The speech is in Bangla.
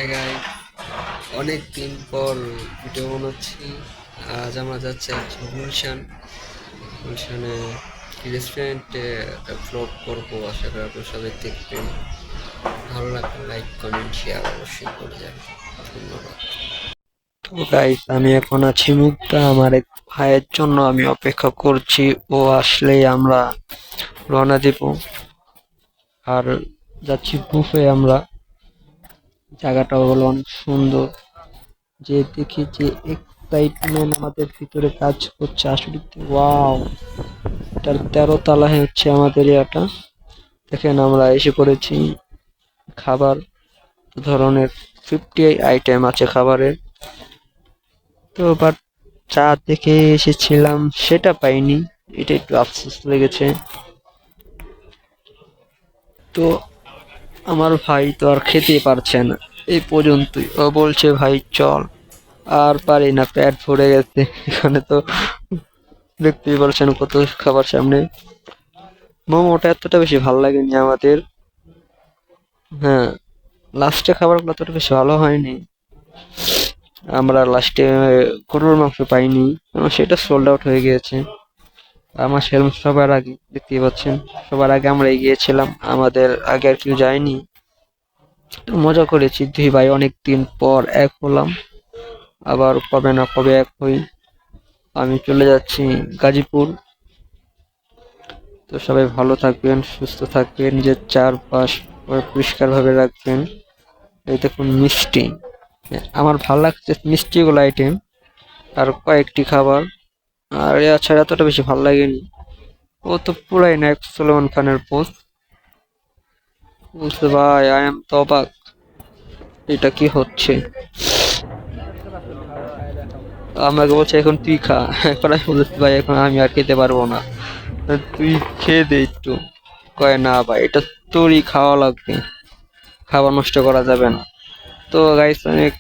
হাই অনেক দিন পর ভিডিও বানাচ্ছি। আজ আমরা যাচ্ছি গুলশানে রেস্টুরেন্টে ভ্লগ করবো। আশা করি আপনারা সবাই দেখবেন। ভালো লাগলে লাইক কমেন্ট শেয়ার অবশ্যই করে যাবেন। ধন্যবাদ। তো গাইস, আমি এখন আছি মুক্তা। আমার এক ভাইয়ের জন্য আমি অপেক্ষা করছি। ও আসলেই আমরা রওনা দিব। আর যাচ্ছি বুফে আমরা। জায়গাটা হলো অনেক সুন্দর। যে দেখি যে এক্সাইটমেন্ট আমাদের ভিতরে কাজ করছে আসলে। ওয়াও, এটার 13 তলায় হচ্ছে আমাদের এটা। দেখেন আমরা এসে পড়েছি। খাবার ধরনের 50 আইটেম আছে খাবারের। তো বাট চা দেখে এসেছিলাম সেটা পাইনি, এটা একটু আফসোস লেগেছে। তো আমার ভাই তো আর খেতে পারছে না, এই পর্যন্তই। ও বলছে ভাই চল। আর পারি না, পেট ভরে গেছে। এখানে তো দেখতেই পারছেন কত খাবার সামনে। মোমোটা এতটা বেশি ভালো লাগেনি আমাদের। হ্যাঁ, লাস্টে খাবারগুলো অতটা বেশি ভালো হয়নি। আমরা লাস্টে গরুর মাংস পাইনি, কারণ সেটা সোল্ড আউট হয়ে গিয়েছে। আমার সেরকম সবার আগে দেখতেই পাচ্ছেন, সবার আগে আমরা এগিয়েছিলাম, আমাদের আগে আর কেউ যায়নি। তো মজা করেছি দুই ভাই, অনেক দিন পর এক হলাম। আবার কবে না কবে এক হই। আমি চলে যাচ্ছি গাজীপুর। তো সবাই ভালো থাকবেন, সুস্থ থাকবেন, নিজের চারপাশ পরিষ্কার ভাবে রাখবেন। এই দেখুন মিষ্টি, আমার ভালো লাগছে মিষ্টিগুলো আইটেম। আর কয়েকটি খাবার। আর এছাড়া এতটা বেশি ভালো লাগেনি। ও তো পুরাই না এক সলমান খানের পোস্ট। বলছে ভাই আই এম তো অবাক, এটা কি হচ্ছে। আমাকে বলছে এখন তুই খা। এখন আমি বলছি ভাই এখন আমি আর খেতে পারবো না, তুই খেয়ে দে একটু। কয় না ভাই, এটা তোরই খাওয়া লাগবে, খাবার নষ্ট করা যাবে না। তো গাইস, অনেক